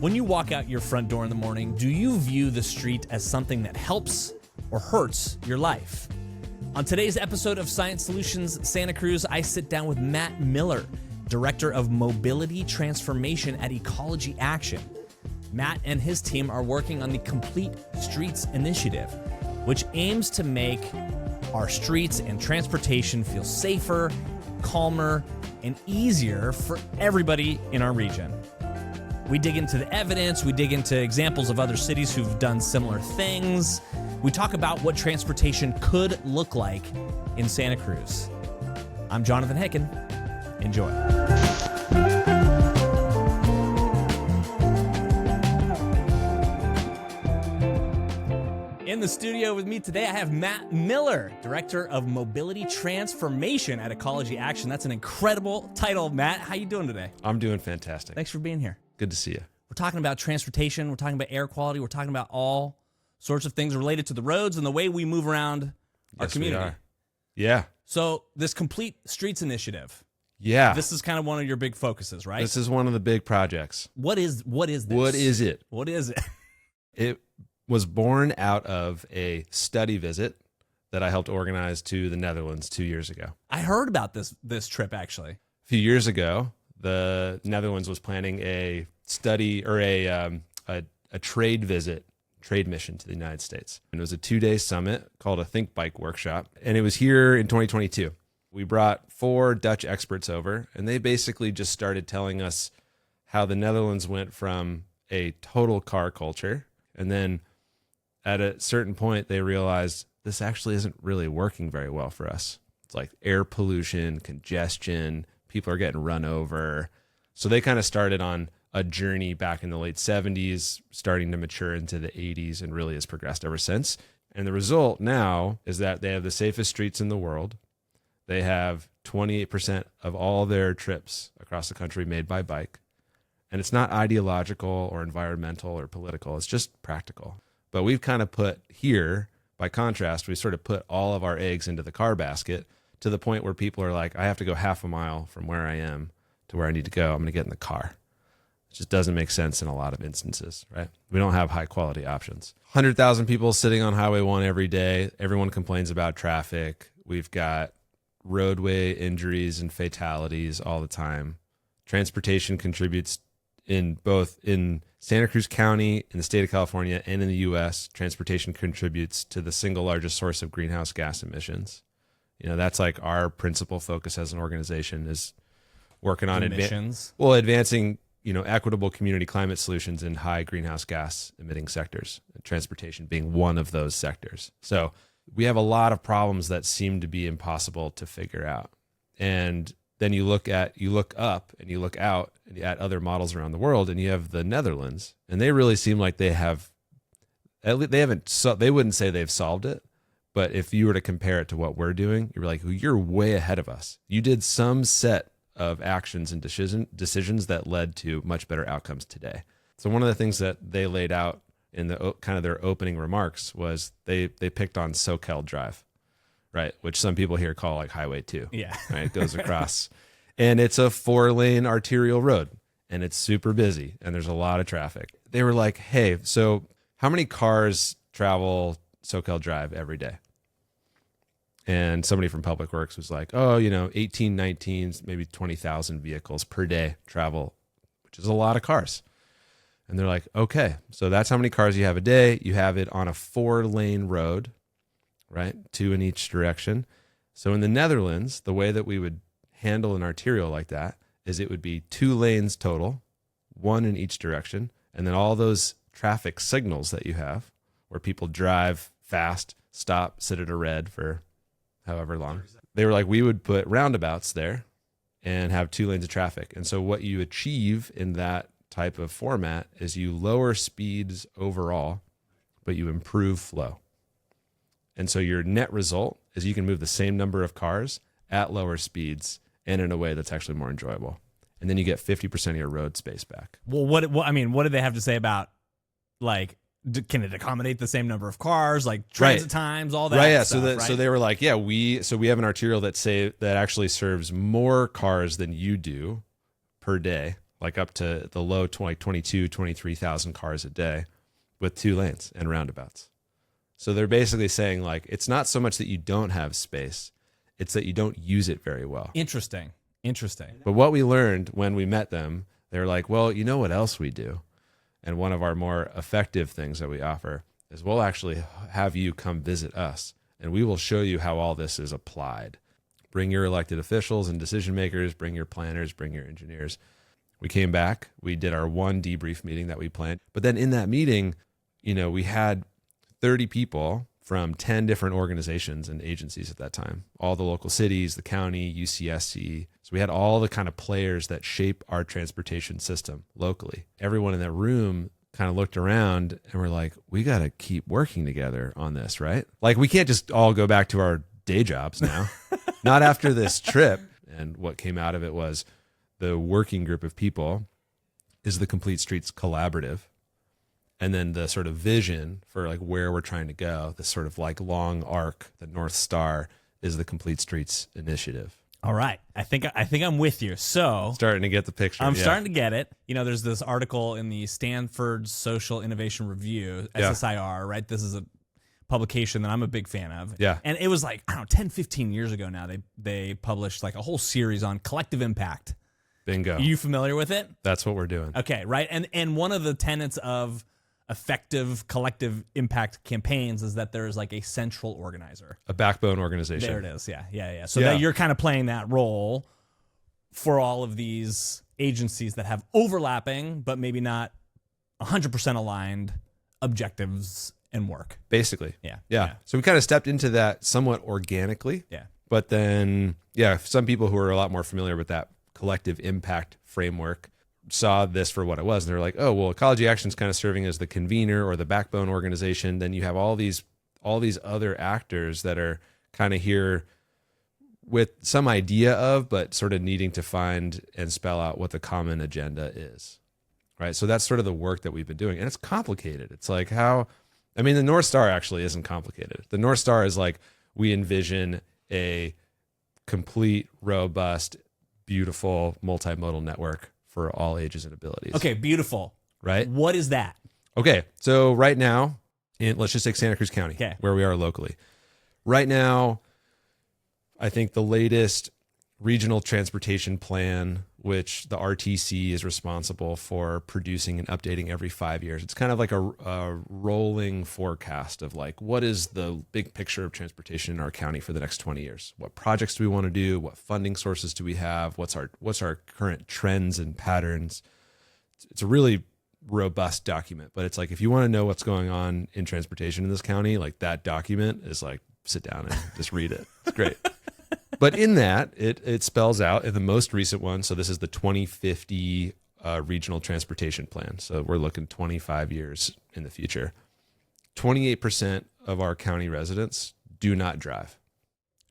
When you walk out your front door in the morning, do you view the street as something that helps or hurts your life? On today's episode of Science Solutions Santa Cruz, I sit down with Matt Miller, Director of Mobility Transformation at Ecology Action. Matt and his team are working on the Complete Streets Initiative, which aims to make our streets and transportation feel safer, calmer, and easier for everybody in our region. We dig into the evidence, we dig into examples of other cities who've done similar things. We talk about what transportation could look like in Santa Cruz. I'm Jonathan Hicken. Enjoy. In the studio with me today, I have Matt Miller, Director of Mobility Transformation at Ecology Action. That's an incredible title, Matt. How you doing today? I'm doing fantastic. Thanks for being here. Good to see you. We're talking about transportation. We're talking about air quality. We're talking about all sorts of things related to the roads and the way we move around our community. We are. Yeah. So this Complete Streets Initiative. Yeah. This is kind of one of your big focuses, right? This is one of the big projects. What is this? What is it? What is it? It was born out of a study visit that I helped organize to the Netherlands 2 years ago. I heard about this trip, actually. A few years ago, the Netherlands was planning a study or a trade mission to the United States. And it was a 2-day summit called a Think Bike Workshop. And it was here in 2022. We brought 4 Dutch experts over, and they basically just started telling us how the Netherlands went from a total car culture. And then at a certain point, they realized this actually isn't really working very well for us. It's like air pollution, congestion, people are getting run over. So they kind of started on a journey back in the late 70s, starting to mature into the 80s, and really has progressed ever since. And the result now is that they have the safest streets in the world. They have 28% of all their trips across the country made by bike. And it's not ideological or environmental or political. It's just practical. But we've kind of put here, by contrast, we sort of put all of our eggs into the car basket to the point where people are like, I have to go half a mile from where I am to where I need to go. I'm going to get in the car. It just doesn't make sense in a lot of instances, right? We don't have high quality options. 100,000 people sitting on Highway 1 every day. Everyone complains about traffic. We've got roadway injuries and fatalities all the time. Transportation contributes in Santa Cruz County, in the state of California, and in the U.S., transportation contributes to the single largest source of greenhouse gas emissions. You know, that's like our principal focus as an organization is working on advancing, equitable community climate solutions in high greenhouse gas emitting sectors, and transportation being one of those sectors. So we have a lot of problems that seem to be impossible to figure out. And then you look up and you look out at other models around the world, and you have the Netherlands, and they really seem like they wouldn't say they've solved it. But if you were to compare it to what we're doing, you're like, you're way ahead of us. You did some set of actions and decisions that led to much better outcomes today. So one of the things that they laid out in the kind of their opening remarks was they picked on Soquel Drive, right? Which some people here call like Highway 2. Yeah. Right? It goes across. And it's a 4-lane arterial road, and it's super busy, and there's a lot of traffic. They were like, hey, so how many cars travel Soquel Drive every day? And somebody from Public Works was like, 18, 19, maybe 20,000 vehicles per day travel, which is a lot of cars. And they're like, okay, so that's how many cars you have a day. You have it on a 4-lane road, right? 2 in each direction. So in the Netherlands, the way that we would handle an arterial like that is it would be 2 lanes total, 1 in each direction. And then all those traffic signals that you have where people drive fast, stop, sit at a red for however long. They were like, we would put roundabouts there and have 2 lanes of traffic. And so what you achieve in that type of format is you lower speeds overall, but you improve flow. And so your net result is you can move the same number of cars at lower speeds and in a way that's actually more enjoyable. And then you get 50% of your road space back. Well, what did they have to say about, like, can it accommodate the same number of cars, like transit times, all that? Right. Yeah. Stuff, so they were like, yeah, we have an arterial that actually serves more cars than you do per day. like up to the low 23,000 cars a day with 2 lanes and roundabouts. So they're basically saying like, it's not so much that you don't have space, it's that you don't use it very well. Interesting. But what we learned when we met them, they were like, well, you know what else we do? And one of our more effective things that we offer is we'll actually have you come visit us, and we will show you how all this is applied. Bring your elected officials and decision makers, bring your planners, bring your engineers. We came back, we did our one debrief meeting that we planned. But then in that meeting, we had 30 people from 10 different organizations and agencies at that time, all the local cities, the county, UCSC. So we had all the kind of players that shape our transportation system locally. Everyone in that room kind of looked around and we're like, we got to keep working together on this, right? Like we can't just all go back to our day jobs now, not after this trip. And what came out of it was the working group of people is the Complete Streets Collaborative. And then the sort of vision for like where we're trying to go, this sort of like long arc, the North Star, is the Complete Streets Initiative. All right. I think I'm with you. So Starting to get the picture. I'm starting to get it. There's this article in the Stanford Social Innovation Review, SSIR, right? This is a publication that I'm a big fan of. Yeah. And it was like, I don't know, 10, 15 years ago now, they published like a whole series on collective impact. Bingo. Are you familiar with it? That's what we're doing. Okay, right. And one of the tenets of effective collective impact campaigns is that there's like a central organizer, A backbone organization. there it is. Yeah. So that you're kind of playing that role for all of these agencies that have overlapping, but maybe not 100% aligned objectives and work. Basically. Yeah. So we kind of stepped into that somewhat organically. Yeah. But then, some people who are a lot more familiar with that collective impact framework saw this for what it was. And they're like, oh, well, Ecology Action is kind of serving as the convener or the backbone organization. Then you have all these other actors that are kind of here with some idea of, but sort of needing to find and spell out what the common agenda is. Right. So that's sort of the work that we've been doing. And it's complicated. It's like the North Star actually isn't complicated. The North Star is like, we envision a complete, robust, beautiful, multimodal network for all ages and abilities. Okay, beautiful. Right? What is that? Okay, so right now, let's just take Santa Cruz County, Okay. where we are locally. Right now, I think the latest regional transportation plan, which the RTC is responsible for producing and updating every 5 years. It's kind of like a rolling forecast of like, what is the big picture of transportation in our county for the next 20 years? What projects do we want to do? What funding sources do we have? What's our current trends and patterns? It's a really robust document, but it's like, if you want to know what's going on in transportation in this county, like that document is like, sit down and just read it. It's great. But in that, it spells out in the most recent one. So this is the 2050 regional transportation plan. So we're looking 25 years in the future. 28% of our county residents do not drive.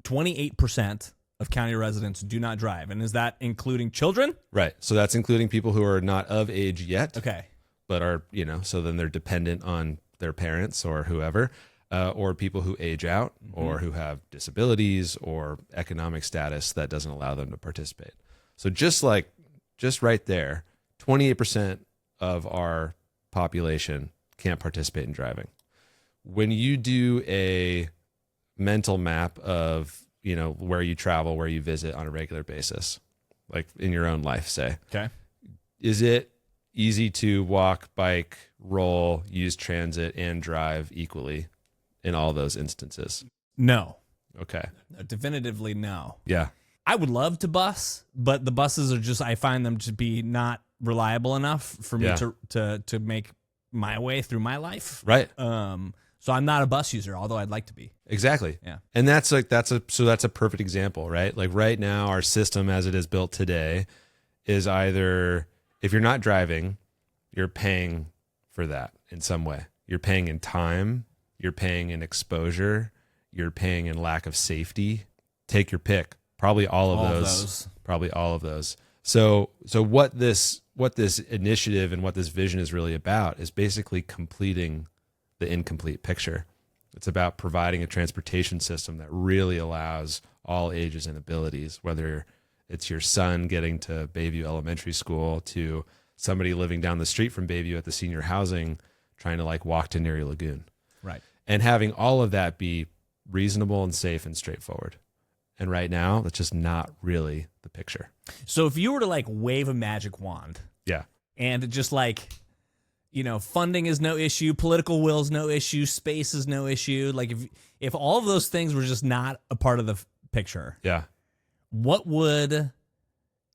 28% of county residents do not drive. And is that including children? Right. So that's including people who are not of age yet. Okay. But are, so then they're dependent on their parents or whoever. Or people who age out or who have disabilities or economic status that doesn't allow them to participate. So just right there, 28% of our population can't participate in driving. When you do a mental map of, where you travel, where you visit on a regular basis, like in your own life, say, okay, is it easy to walk, bike, roll, use transit, and drive equally in all those instances? No. Okay. Definitively no. Yeah. I would love to bus, but the buses are I find them to be not reliable enough for me to make my way through my life. Right. So I'm not a bus user, although I'd like to be. Exactly. Yeah. And that's a perfect example, right? Like right now, our system as it is built today is either, if you're not driving, you're paying for that in some way. You're paying in time, you're paying in exposure, you're paying in lack of safety. Take your pick. Probably all of those. Probably all of those. So what this initiative and what this vision is really about is basically completing the incomplete picture. It's about providing a transportation system that really allows all ages and abilities, whether it's your son getting to Bayview Elementary School, to somebody living down the street from Bayview at the senior housing trying to like walk to Neary Lagoon. Right. And having all of that be reasonable and safe and straightforward. And right now, that's just not really the picture. So if you were to like wave a magic wand, Yeah. and just like, funding is no issue, political will is no issue, space is no issue. Like if all of those things were just not a part of the picture, Yeah. what would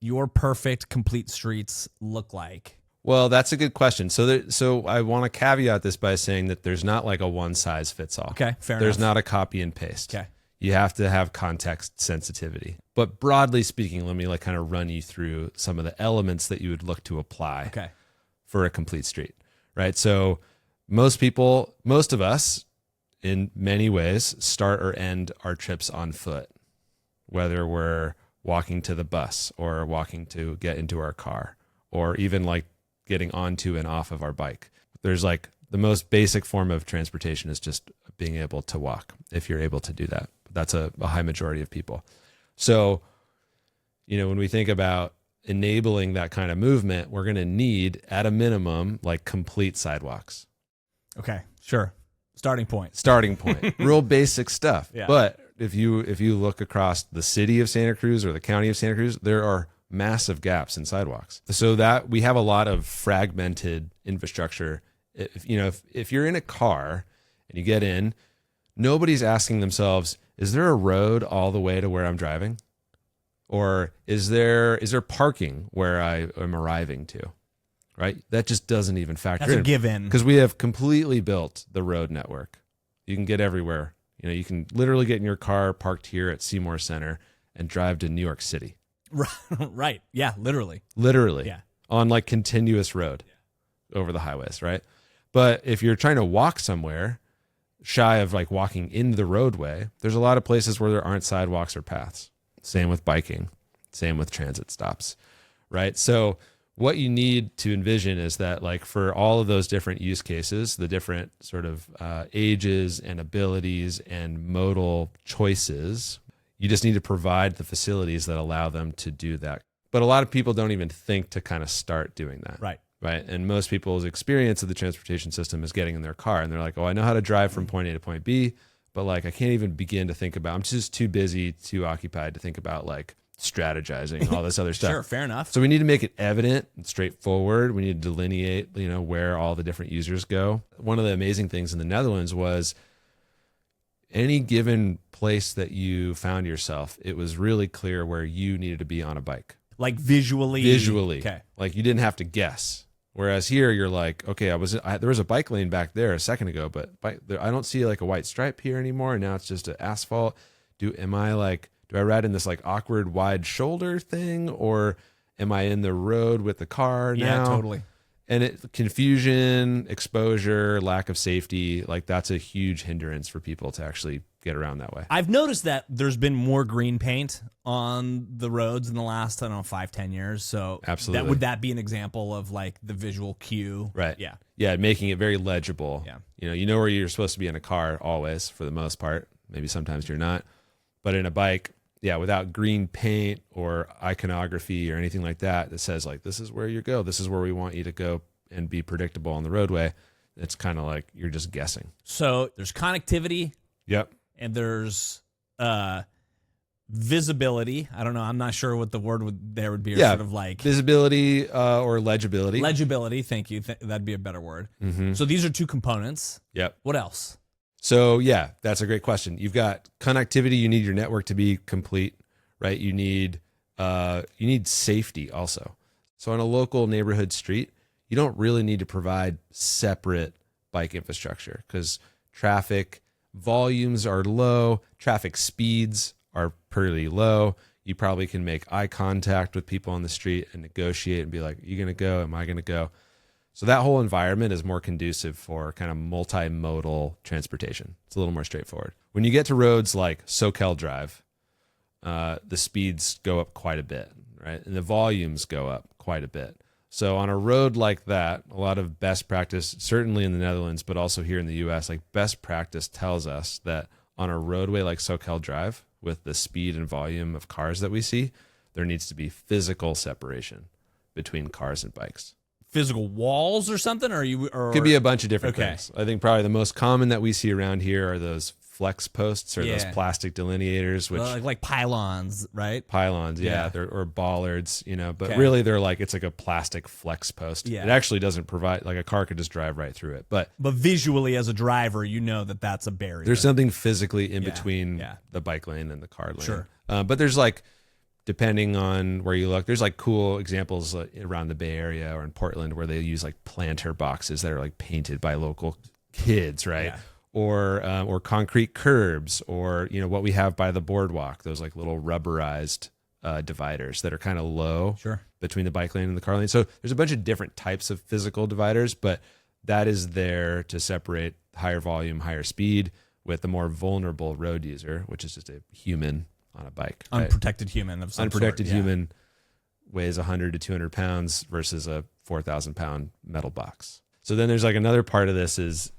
your perfect complete streets look like? Well, that's a good question. So I want to caveat this by saying that there's not like a one size fits all. Okay, fair There's enough. not a copy and paste. Okay. You have to have context sensitivity. But broadly speaking, let me like kind of run you through some of the elements that you would look to apply Okay. for a complete street, right? So most of us in many ways start or end our trips on foot, whether we're walking to the bus or walking to get into our car, or even like getting onto and off of our bike. There's like the most basic form of transportation is just being able to walk, if you're able to do that. That's a high majority of people. So, when we think about enabling that kind of movement, we're going to need, at a minimum, like complete sidewalks. Okay, sure. Starting point. Real basic stuff. Yeah. But if you look across the city of Santa Cruz or the county of Santa Cruz, there are massive gaps in sidewalks. So that we have a lot of fragmented infrastructure. If you're in a car and you get in, nobody's asking themselves, is there a road all the way to where I'm driving? Or is there parking where I am arriving to? Right? That just doesn't even factor in. That's a given. Because we have completely built the road network. You can get everywhere. You can literally get in your car parked here at Seymour Center and drive to New York City. Right. Yeah, literally. Yeah. On like continuous road over the highways, right? But if you're trying to walk somewhere shy of like walking into the roadway, there's a lot of places where there aren't sidewalks or paths. Same with biking, same with transit stops, right? So what you need to envision is that like for all of those different use cases, the different sort of ages and abilities and modal choices, you just need to provide the facilities that allow them to do that. But a lot of people don't even think to kind of start doing that. Right. Right. And most people's experience of the transportation system is getting in their car and they're like, oh, I know how to drive from point A to point B, but like I can't even begin to think about, I'm just too busy, too occupied to think about like strategizing, all this other stuff. Sure, fair enough. So we need to make it evident and straightforward. We need to delineate, where all the different users go. One of the amazing things in the Netherlands was any given place that you found yourself, it was really clear where you needed to be on a bike. Like visually. Okay. Like you didn't have to guess. Whereas here you're like, okay, there was a bike lane back there a second ago, but I don't see like a white stripe here anymore. And now it's just an asphalt. Do I ride in this like awkward wide shoulder thing, or am I in the road with the car now? Yeah, totally. And confusion, exposure, lack of safety, like that's a huge hindrance for people to actually get around that way. I've noticed that there's been more green paint on the roads in the last, 5-10 years. So absolutely, would that be an example of like the visual cue? Right. Yeah. Yeah, making it very legible. Yeah. You know where you're supposed to be in a car always, for the most part. Maybe sometimes you're not. But in a bike, without green paint or iconography or anything like that says like, this is where you go. This is where we want you to go and be predictable on the roadway. It's kind of like you're just guessing. So there's connectivity. Yep. And there's visibility. I don't know. I'm not sure what the word would be. Sort of like visibility or legibility. Legibility. Thank you. That'd be a better word. Mm-hmm. So these are two components. Yep. What else? So that's a great question. You've got connectivity. You need your network to be complete, right? You need safety also. So on a local neighborhood street, you don't really need to provide separate bike infrastructure because traffic volumes are low, traffic speeds are pretty low. You probably can make eye contact with people on the street and negotiate and be like, are you going to go? Am I going to go? So that whole environment is more conducive for kind of multimodal transportation. It's a little more straightforward. When you get to roads like Soquel Drive, the speeds go up quite a bit, right? And the volumes go up quite a bit. So on a road like that, a lot of best practice, certainly in the Netherlands, but also here in the US, like best practice tells us that on a roadway like Soquel Drive, with the speed and volume of cars that we see, there needs to be physical separation between cars and bikes. Physical walls or something, or Could be a bunch of different Okay. things. I think probably the most common that we see around here are those flex posts or those Yeah. plastic delineators, which like pylons, right? pylons, Yeah. or bollards, but Okay. really they're like, it's like a plastic flex post. Yeah. It actually doesn't provide, like a car could just drive right through it. But But visually, as a driver, you know that that's a barrier. there's something physically in Yeah, between yeah. the bike lane and the car lane. Sure. But there's like, depending on where you look, there's like cool examples around the Bay Area or in Portland where they use like planter boxes that are like painted by local kids, right? Yeah. Or concrete curbs, or what we have by the boardwalk, those like little rubberized dividers that are kind of low Sure. between the bike lane and the car lane. So there's a bunch of different types of physical dividers, but that is there to separate higher volume, higher speed with the more vulnerable road user, which is just a human on a bike. Right? Unprotected human of some Unprotected sort. Yeah. human weighs 100 to 200 pounds versus a 4,000 pound metal box. So then there's like another part of this is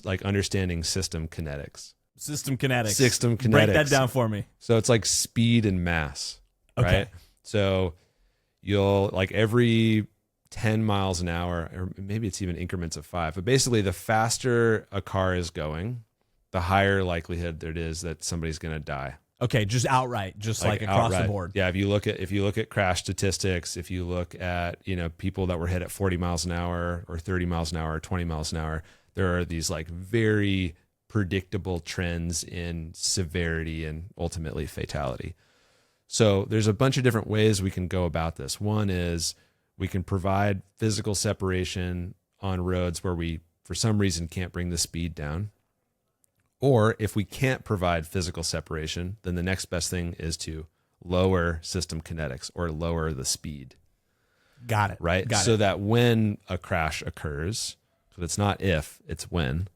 like understanding system kinetics. System kinetics. System kinetics. Break that down for me. So it's like speed and mass, Okay. right? So you'll like every 10 miles an hour, or maybe it's even increments of 5, but basically the faster a car is going, the higher likelihood there is that somebody's going to die. Okay, just outright, just like across the outright. board. Yeah, if you look at crash statistics, if you look at people that were hit at 40 miles an hour or 30 miles an hour or 20 miles an hour, there are these like very predictable trends in severity and ultimately fatality. So there's a bunch of different ways we can go about this. One is we can provide physical separation on roads where we for some reason can't bring the speed down. Or if we can't provide physical separation, then the next best thing is to lower system kinetics or lower the speed. Got it. Right? Got so it. that when a crash occurs, so it's not if, it's when,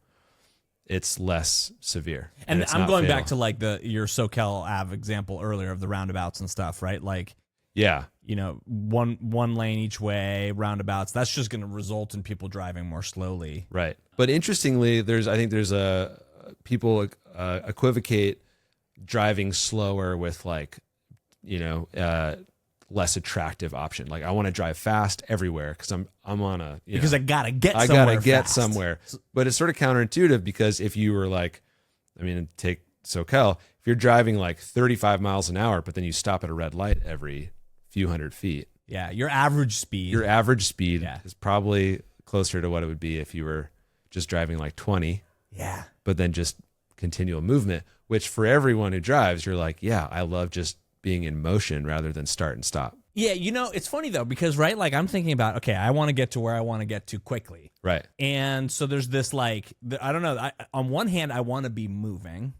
it's less severe. And it's I'm not going fatal. back to like your SoCal Ave example earlier of the roundabouts and stuff, right? Like, Yeah. one lane each way, roundabouts. That's just going to result in people driving more slowly. Right. But interestingly, I think there's people equivocate driving slower with like, less attractive option. Like I want to drive fast everywhere because I'm on a Because I gotta get I somewhere. gotta get fast. somewhere. But it's sort of counterintuitive because if you were like, take SoCal, if you're driving like 35 miles an hour, but then you stop at a red light every few hundred feet, Yeah, your average speed. your average speed Yeah. is probably closer to what it would be if you were just driving like 20, yeah. but then just continual movement, which for everyone who drives, you're like, yeah, I love just being in motion rather than start and stop. Yeah, it's funny though, because right, like I'm thinking about, okay, I want to get to where I want to get to quickly. Right. And so there's this like, I don't know, on one hand, I want to be moving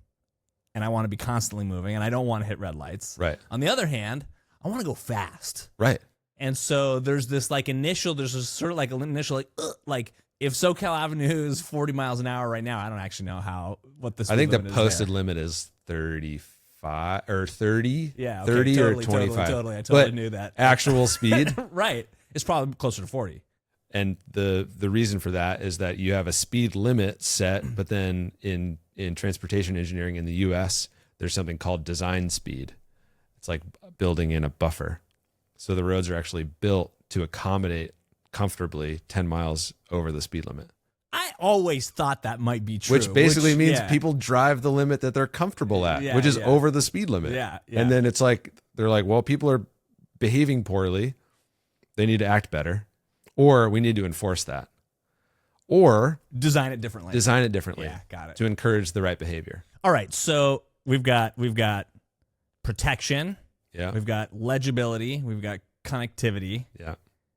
and I want to be constantly moving and I don't want to hit red lights. Right. On the other hand, I want to go fast. Right. And so there's this like there's a sort of like an initial like if SoCal Avenue is 40 miles an hour right now, I don't actually know what the speed I think the limit is posted there. limit is 35 or 30. Yeah, okay, 30 totally, or 25. Totally. I totally But knew that. actual speed. Right. It's probably closer to 40. And the reason for that is that you have a speed limit set, but then in transportation engineering in the US, there's something called design speed. It's like building in a buffer. So the roads are actually built to accommodate comfortably 10 miles over the speed limit. I always thought that might be true. Which basically means yeah. people drive the limit that they're comfortable at, Yeah, which is yeah. over the speed limit. Yeah, And then it's like, they're like, well, people are behaving poorly. They need to act better. Or we need to enforce that. Or design it differently. design it differently. Yeah, got it. To encourage the right behavior. All right, so we've got protection. Yeah. We've got legibility. We've got connectivity. Yeah.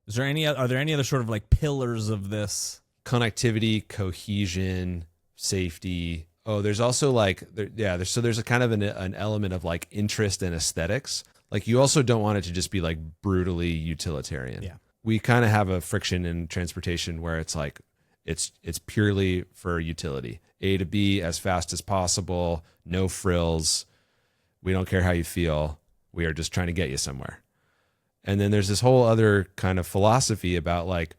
Are there any other sort of like pillars of this? Connectivity, cohesion, safety. Oh, there's also like, there's a kind of an element of like interest and aesthetics. Like you also don't want it to just be like brutally utilitarian. Yeah. We kind of have a friction in transportation where it's like, it's purely for utility. A to B as fast as possible, no frills. We don't care how you feel. We are just trying to get you somewhere. And then there's this whole other kind of philosophy about like,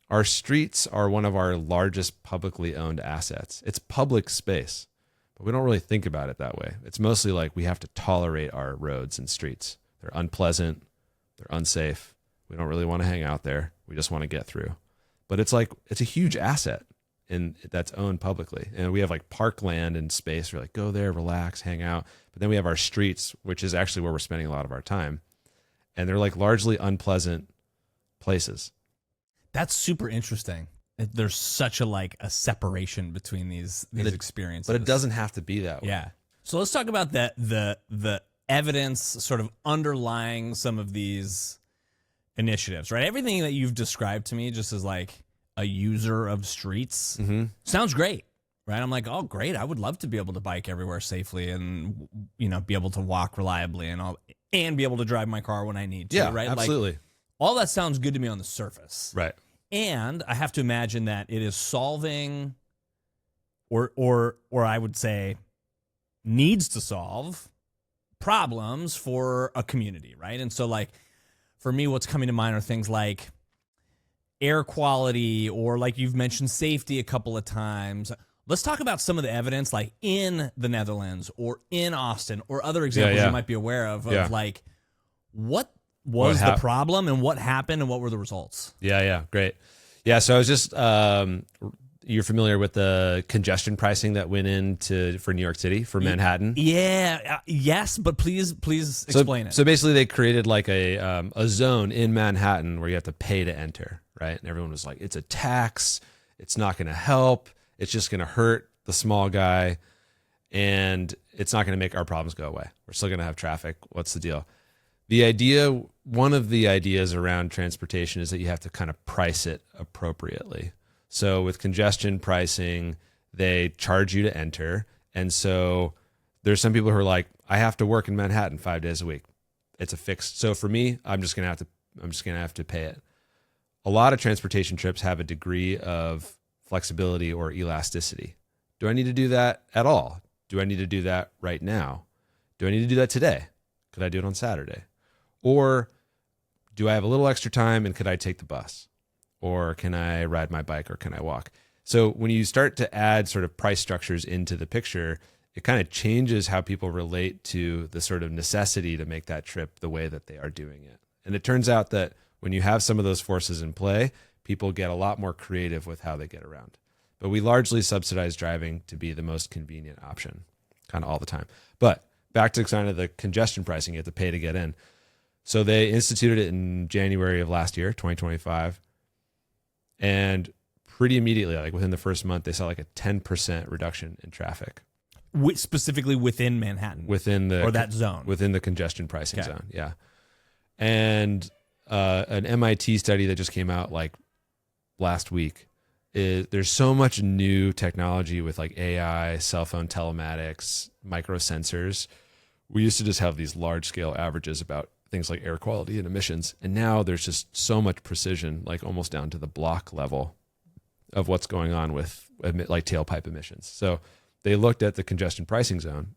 our streets are one of our largest publicly owned assets. It's public space, but we don't really think about it that way. It's mostly like we have to tolerate our roads and streets. They're unpleasant. They're unsafe. We don't really want to hang out there. We just want to get through. But it's a huge asset that's owned publicly. And we have like parkland and space. We're like, go there, relax, hang out. But then we have our streets, which is actually where we're spending a lot of our time. And they're like largely unpleasant places. That's super interesting. There's such a separation between these experiences. But it doesn't have to be that way. Yeah. So let's talk about the evidence sort of underlying some of these initiatives, right? Everything that you've described to me just as like a user of streets sounds great, right? I'm like, oh, great. I would love to be able to bike everywhere safely and, be able to walk reliably and be able to drive my car when I need to, Yeah, right? absolutely. Like, all that sounds good to me on the surface. Right. And I have to imagine that it is solving or I would say needs to solve problems for a community, right? And so like for me, what's coming to mind are things like air quality or like you've mentioned safety a couple of times. Let's talk about some of the evidence like in the Netherlands or in Austin or other examples you might be aware of like what was the problem and what happened and what were the results? Yeah, great. Yeah, so I was just you're familiar with the congestion pricing that went into for New York City, for Manhattan? Yeah, yes, but please explain it. So basically they created like a zone in Manhattan where you have to pay to enter, right? And everyone was like, it's a tax, it's not going to help, it's just going to hurt the small guy, and it's not going to make our problems go away. We're still going to have traffic. What's the deal? One of the ideas around transportation is that you have to kind of price it appropriately. So with congestion pricing, they charge you to enter. And so there's some people who are like, I have to work in Manhattan 5 days a week. It's a fixed. So for me, I'm just going to have to pay it. A lot of transportation trips have a degree of flexibility or elasticity. Do I need to do that at all? Do I need to do that right now? Do I need to do that today? Could I do it on Saturday? Or do I have a little extra time and could I take the bus? Or can I ride my bike or can I walk? So when you start to add sort of price structures into the picture, it kind of changes how people relate to the sort of necessity to make that trip the way that they are doing it. And it turns out that when you have some of those forces in play, people get a lot more creative with how they get around. But we largely subsidize driving to be the most convenient option kind of all the time. But back to kind of the congestion pricing, you have to pay to get in. So they instituted it in January of last year, 2025. And pretty immediately, like within the first month, they saw like a 10% reduction in traffic. Specifically within Manhattan? Or that zone? Within the congestion pricing zone, yeah. And an MIT study that just came out like last week, there's so much new technology with like AI, cell phone telematics, micro sensors. We used to just have these large scale averages about things like air quality and emissions. And now there's just so much precision, like almost down to the block level of what's going on with like tailpipe emissions. So they looked at the congestion pricing zone,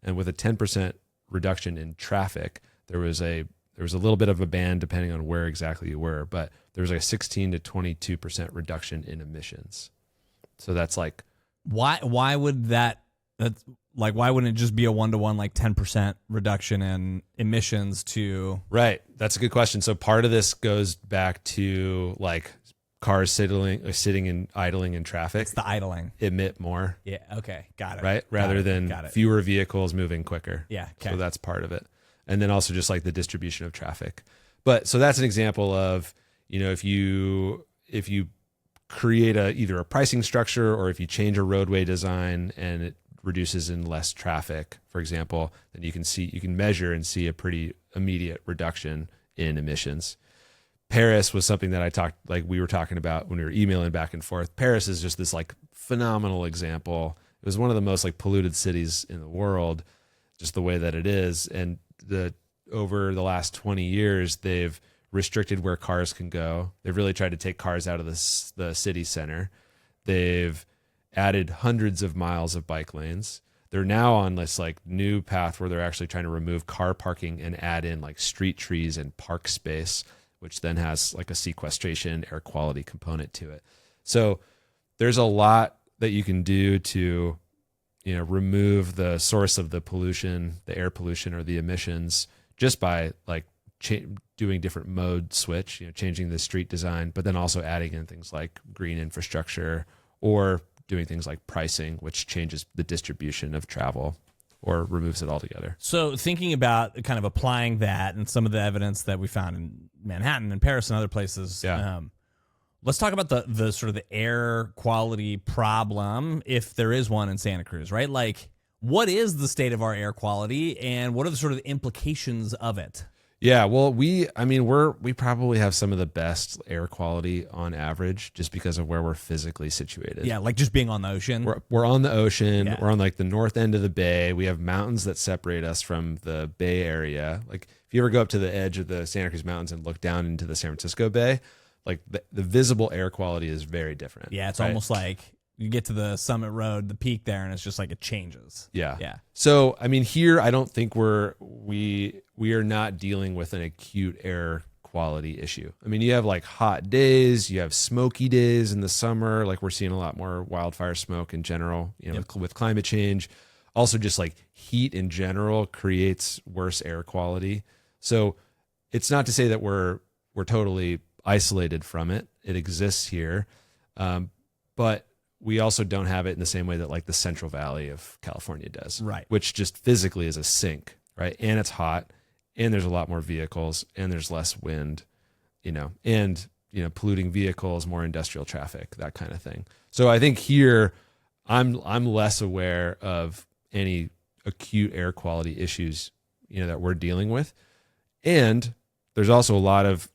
and with a 10% reduction in traffic, there was a little bit of a band depending on where exactly you were, but there was like a 16 to 22% reduction in emissions. So that's like, why would that's like, why wouldn't it just be a 1-to-1, like 10% reduction in emissions to? Right. That's a good question. So part of this goes back to like cars sitting and idling in traffic. It's the idling. Emit more. Yeah. Okay. Got it. Right. Rather than fewer vehicles moving quicker. Yeah. Okay. So that's part of it. And then also just like the distribution of traffic. But so that's an example of, if you create either a pricing structure or if you change a roadway design and it reduces in less traffic, for example, then you can measure and see a pretty immediate reduction in emissions. Paris was something that we were talking about when we were emailing back and forth. Paris is just this like phenomenal example. It was one of the most like polluted cities in the world, just the way that it is. And over the last 20 years, they've restricted where cars can go. They've really tried to take cars out of the city center. They've added hundreds of miles of bike lanes. They're now on this like new path where they're actually trying to remove car parking and add in like street trees and park space, which then has like a sequestration air quality component to it. So there's a lot that you can do to, remove the source of the pollution, the air pollution or the emissions, just by like doing different mode switch, changing the street design, but then also adding in things like green infrastructure or doing things like pricing, which changes the distribution of travel or removes it altogether. So thinking about kind of applying that and some of the evidence that we found in Manhattan and Paris and other places, let's talk about the sort of the air quality problem, if there is one in Santa Cruz, right? Like, what is the state of our air quality and what are the sort of implications of it? Yeah, well, we probably have some of the best air quality on average just because of where we're physically situated. Yeah, like just being on the ocean. We're on the ocean. Yeah. We're on like the north end of the bay. We have mountains that separate us from the Bay Area. Like if you ever go up to the edge of the Santa Cruz Mountains and look down into the San Francisco Bay, like the visible air quality is very different. Yeah, it's almost like you get to the summit road, the peak there, and it's just like it changes. Yeah. Yeah. So, I mean, here, I don't think we are not dealing with an acute air quality issue. I mean, you have like hot days, you have smoky days in the summer. Like we're seeing a lot more wildfire smoke in general, with climate change. Also just like heat in general creates worse air quality. So it's not to say that we're totally isolated from it. It exists here. But we also don't have it in the same way that like the Central Valley of California does, right? Which just physically is a sink, right? And it's hot, and there's a lot more vehicles, and there's less wind, and polluting vehicles, more industrial traffic, that kind of thing. So I think here, I'm less aware of any acute air quality issues, that we're dealing with, and there's also a lot of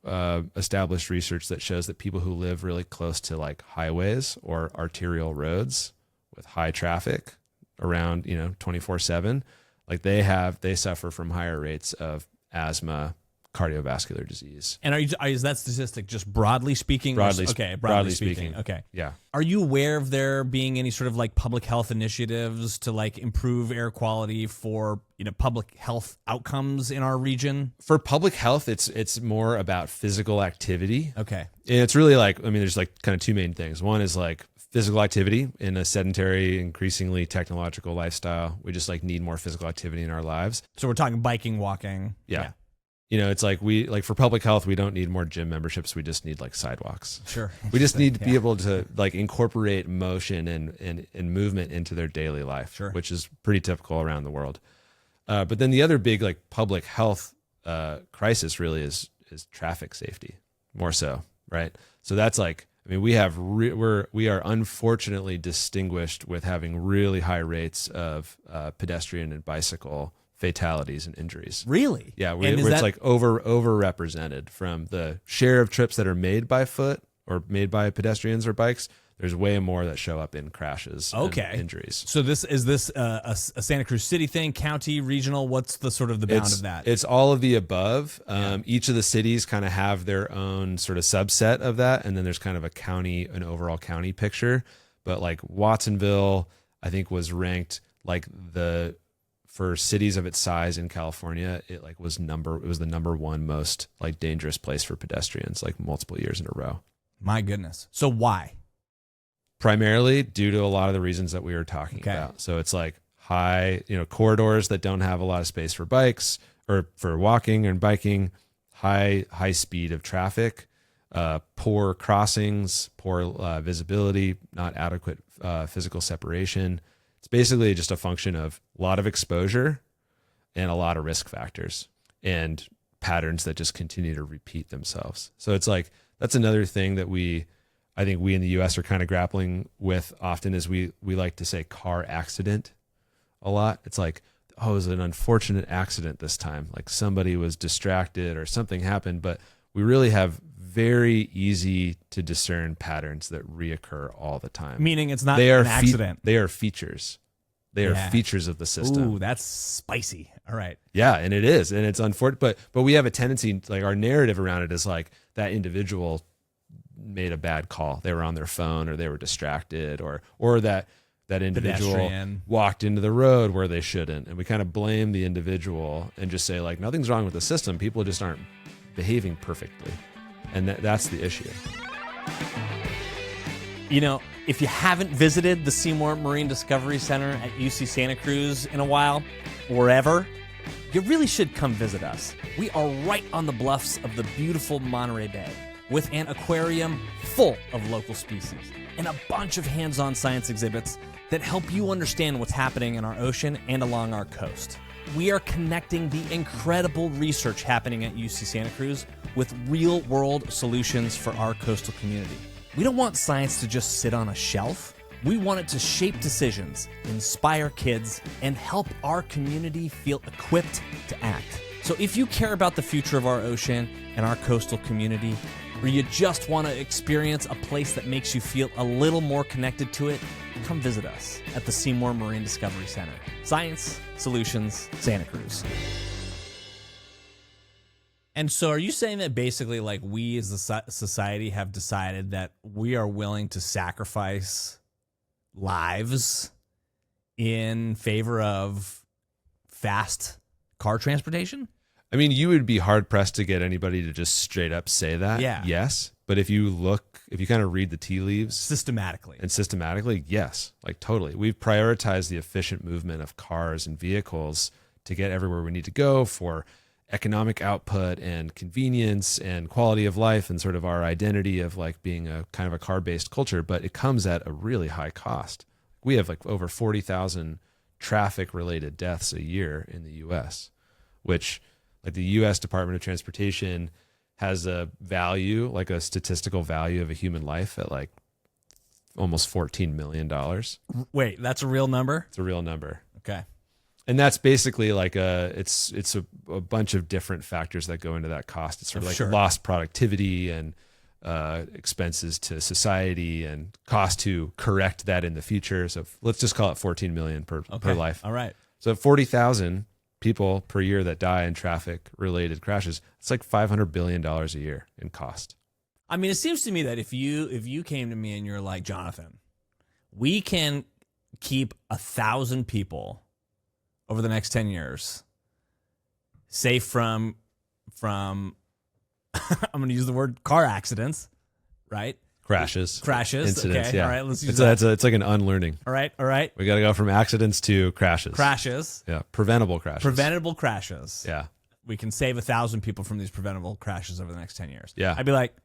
established research that shows that people who live really close to like highways or arterial roads with high traffic around, 24/7, like they suffer from higher rates of asthma, cardiovascular disease. And is that statistic just broadly speaking? Broadly speaking. Okay. Yeah. Are you aware of there being any sort of like public health initiatives to like improve air quality for, public health outcomes in our region? For public health, it's more about physical activity. Okay. And it's really like, there's like kind of two main things. One is like physical activity in a sedentary, increasingly technological lifestyle. We just like need more physical activity in our lives. So we're talking biking, walking. Yeah. It's like for public health, we don't need more gym memberships. We just need like sidewalks. Sure. We just need to be able to like incorporate motion and movement into their daily life, which is pretty typical around the world. But then the other big like public health crisis really is traffic safety, more so, right? So that's like, we are unfortunately distinguished with having really high rates of pedestrian and bicycle fatalities and injuries. Really? Yeah, it's like overrepresented from the share of trips that are made by foot or made by pedestrians or bikes. There's way more that show up in crashes and injuries. So is this a Santa Cruz City thing, county, regional? What's the sort of the bound of that? It's all of the above. Each of the cities kind of have their own sort of subset of that, and then there's kind of an overall county picture. But like Watsonville, I think was ranked like for cities of its size in California, it was the number one most like dangerous place for pedestrians, like multiple years in a row. My goodness. So why? Primarily due to a lot of the reasons that we were talking about. So it's like high, corridors that don't have a lot of space for bikes or for walking and biking, high speed of traffic, poor crossings, poor visibility, not adequate physical separation. It's basically just a function of a lot of exposure and a lot of risk factors and patterns that just continue to repeat themselves. So it's like, that's another thing that I think we in the US are kind of grappling with often is we like to say car accident a lot. It's like, it was an unfortunate accident this time. Like somebody was distracted or something happened, but we really have very easy to discern patterns that reoccur all the time. Meaning it's not an accident. They are features. They are features of the system. Ooh, that's spicy. All right. Yeah, and it is. And it's unfortunate. But we have a tendency, like our narrative around it is like that individual made a bad call. They were on their phone or they were distracted or that individual pedestrian walked into the road where they shouldn't. And we kind of blame the individual and just say like, nothing's wrong with the system. People just aren't behaving perfectly. And that's the issue. If you haven't visited the Seymour Marine Discovery Center at UC Santa Cruz in a while, or ever, you really should come visit us. We are right on the bluffs of the beautiful Monterey Bay with an aquarium full of local species and a bunch of hands-on science exhibits that help you understand what's happening in our ocean and along our coast. We are connecting the incredible research happening at UC Santa Cruz with real-world solutions for our coastal community. We don't want science to just sit on a shelf. We want it to shape decisions, inspire kids, and help our community feel equipped to act. So if you care about the future of our ocean and our coastal community, or you just want to experience a place that makes you feel a little more connected to it, come visit us at the Seymour Marine Discovery Center. Science Solutions, Santa Cruz. And so are you saying that basically like we as a society have decided that we are willing to sacrifice lives in favor of fast car transportation? I mean, you would be hard pressed to get anybody to just straight up say that. Yeah. Yes. But if you kind of read the tea leaves Systematically, yes, like totally. We've prioritized the efficient movement of cars and vehicles to get everywhere we need to go for economic output and convenience and quality of life and sort of our identity of like being a kind of a car-based culture, but it comes at a really high cost. We have like over 40,000 traffic-related deaths a year in the U.S., which like the U.S. Department of Transportation has a value, like a statistical value of a human life at like almost $14 million. Wait, that's a real number? It's a real number. Okay. And that's basically like it's a bunch of different factors that go into that cost. It's sort of like lost productivity and expenses to society and cost to correct that in the future. So let's just call it 14 million per life. All right. So 40,000 people per year that die in traffic related crashes. It's like $500 billion a year in cost. I mean, it seems to me that if you came to me and you're like, Jonathan, we can keep 1,000 people over the next 10 years safe from I'm going to use the word car accidents, right? Crashes, incidents. Okay. Yeah. All right. Let's use that. It's like an unlearning. All right. We got to go from accidents to crashes. Yeah. Preventable crashes. Yeah. We can save 1,000 people from these preventable crashes over the next 10 years. Yeah. I'd be like,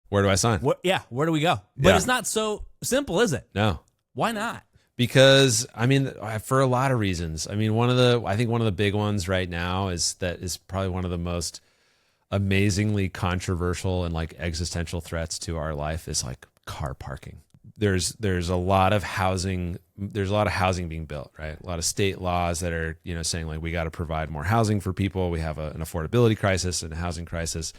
where do I sign? Where do we go? But it's not so simple, is it? No. Why not? Because I mean, for a lot of reasons. I mean, I think one of the big ones right now is probably one of the most amazingly controversial and like existential threats to our life is like car parking. There's a lot of housing. There's a lot of housing being built, right? A lot of state laws that are, saying like we got to provide more housing for people. We have an affordability crisis and a housing crisis.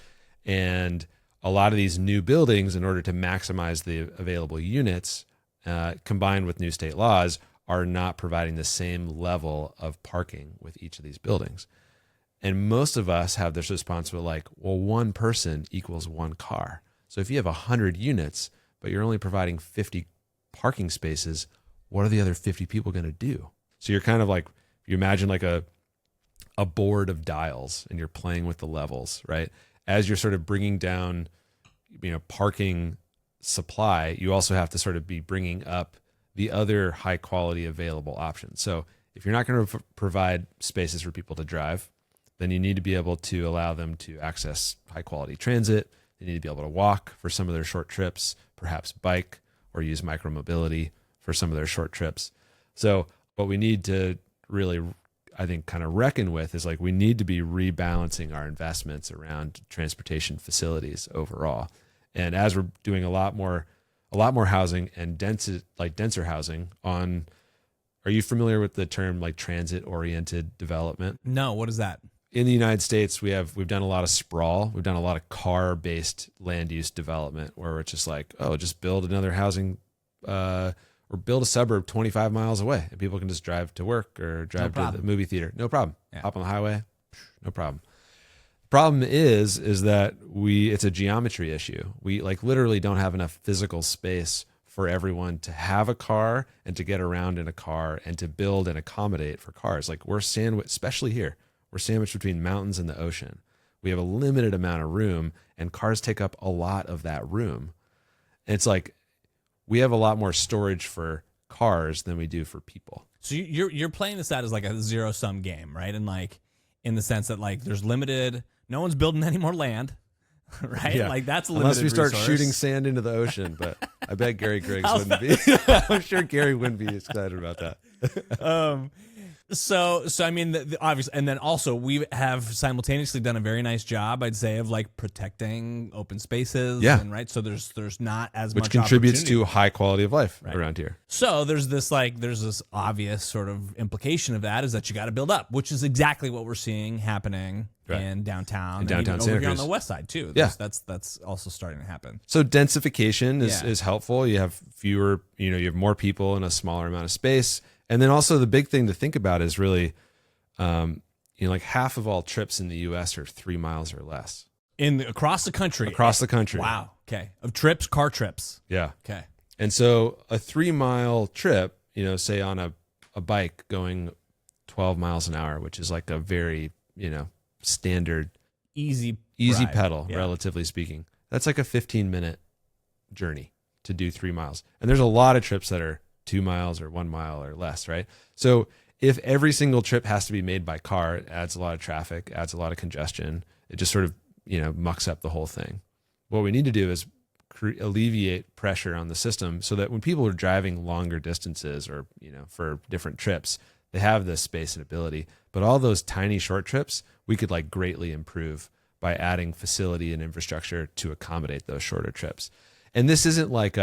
And a lot of these new buildings, in order to maximize the available units, combined with new state laws, are not providing the same level of parking with each of these buildings. And most of us have this response with like, well, one person equals one car. So if you have 100 units, but you're only providing 50 parking spaces, what are the other 50 people going to do? So you're kind of like, you imagine like a board of dials and you're playing with the levels, right? As you're sort of bringing down, parking supply, you also have to sort of be bringing up the other high quality available options. So if you're not going to provide spaces for people to drive, then you need to be able to allow them to access high quality transit. They need to be able to walk for some of their short trips, perhaps bike or use micromobility for some of their short trips. So what we need to really, I think, kind of reckon with is like we need to be rebalancing our investments around transportation facilities overall. And as we're doing a lot more housing and denser housing on, are you familiar with the term like transit oriented development? No, what is that? In the United States, we've done a lot of sprawl. We've done a lot of car-based land use development where it's just like, just build another housing or build a suburb 25 miles away and people can just drive to work or drive to the movie theater. No problem. Yeah. Hop on the highway. No problem. The problem is that it's a geometry issue. We like literally don't have enough physical space for everyone to have a car and to get around in a car and to build and accommodate for cars. Like we're sandwiched, especially here. We're sandwiched between mountains and the ocean. We have a limited amount of room and cars take up a lot of that room. And it's like we have a lot more storage for cars than we do for people. So you're playing this out as like a zero-sum game, right? And like in the sense that like there's limited, no one's building any more land, right? Yeah. Like that's a limited Unless we start resource. shooting sand into the ocean, but I bet Gary Griggs wouldn't be. I'm sure Gary wouldn't be excited about that. So I mean, the obvious, and then also we have simultaneously done a very nice job, I'd say, of like protecting open spaces. Yeah. And right. So there's not as Which much contributes opportunity. to high quality of life around here. So there's this obvious sort of implication of that is that you got to build up, which is exactly what we're seeing happening in downtown, and downtown even Santa over here on Cruz. the west side too. Yeah. That's also starting to happen. So densification is, Yeah. is helpful. You have fewer, you have more people in a smaller amount of space. And then also the big thing to think about is really, like half of all trips in the U.S. are 3 miles or less. Across the country. Across the country. Wow. Okay. Of trips, car trips. Yeah. Okay. And so a 3 mile trip, say on a bike going 12 miles an hour, which is like a very, standard, Easy ride. pedal, Yeah. relatively speaking. That's like a 15-minute journey to do 3 miles. And there's a lot of trips that are 2 miles or 1 mile or less, right? So if every single trip has to be made by car, it adds a lot of traffic, adds a lot of congestion. It just sort of, mucks up the whole thing. What we need to do is alleviate pressure on the system so that when people are driving longer distances or, for different trips, they have this space and ability. But all those tiny short trips, we could like greatly improve by adding facility and infrastructure to accommodate those shorter trips. And this isn't like,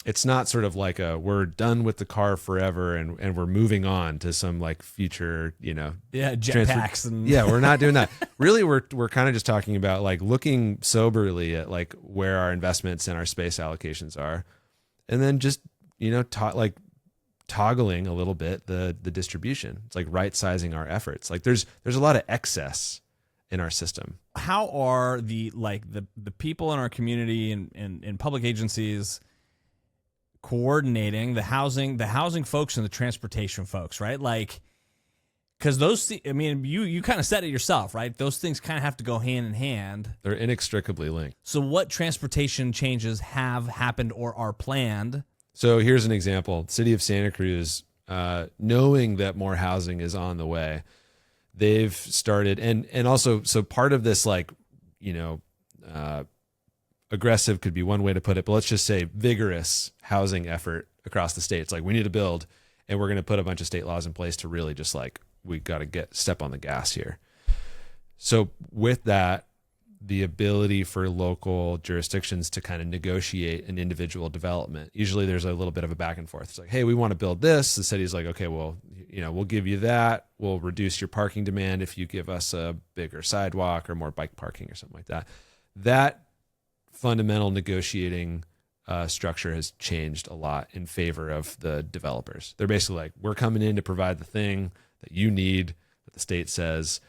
it's not sort of like we're done with the car forever and we're moving on to some like future, jetpacks and yeah, we're not doing that. Really, we're kind of just talking about like looking soberly at like where our investments and our space allocations are, and then just toggling a little bit the distribution. It's like right sizing our efforts. Like there's a lot of excess in our system. How are the people in our community and public agencies coordinating the housing folks and the transportation folks, right? Like, because you kind of said it yourself, right? Those things kind of have to go hand in hand. They're inextricably linked. So what transportation changes have happened or are planned? So here's an example. City of Santa Cruz, knowing that more housing is on the way, they've started, and also, so part of this, aggressive could be one way to put it, but let's just say vigorous housing effort across the state. It's like we need to build, and we're going to put a bunch of state laws in place to really just like we got to step on the gas here. So with that, the ability for local jurisdictions to kind of negotiate an individual development. Usually there's a little bit of a back and forth. It's like, hey, we want to build this. The city's like, okay, well, we'll give you that. We'll reduce your parking demand if you give us a bigger sidewalk or more bike parking or something like that. That fundamental negotiating structure has changed a lot in favor of the developers. They're basically like, we're coming in to provide the thing that you need, that the state says,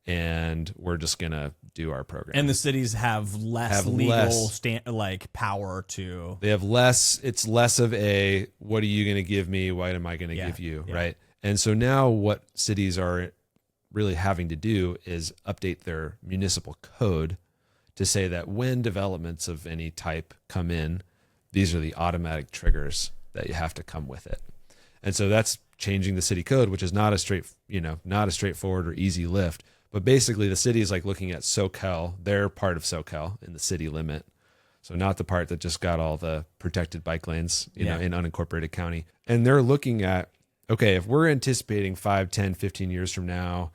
and we're just going to do our program. And the cities have less legal power to... They have less, it's less of a, what are you going to give me? What am I going to give you? Yeah. Right. And so now what cities are really having to do is update their municipal code to say that when developments of any type come in, these are the automatic triggers that you have to come with it. And so that's changing the city code, which is not a straightforward or easy lift. But basically the city is like looking at SoCal, they're part of SoCal in the city limit. So not the part that just got all the protected bike lanes, in unincorporated county. And they're looking at, okay, if we're anticipating 5, 10, 15 years from now,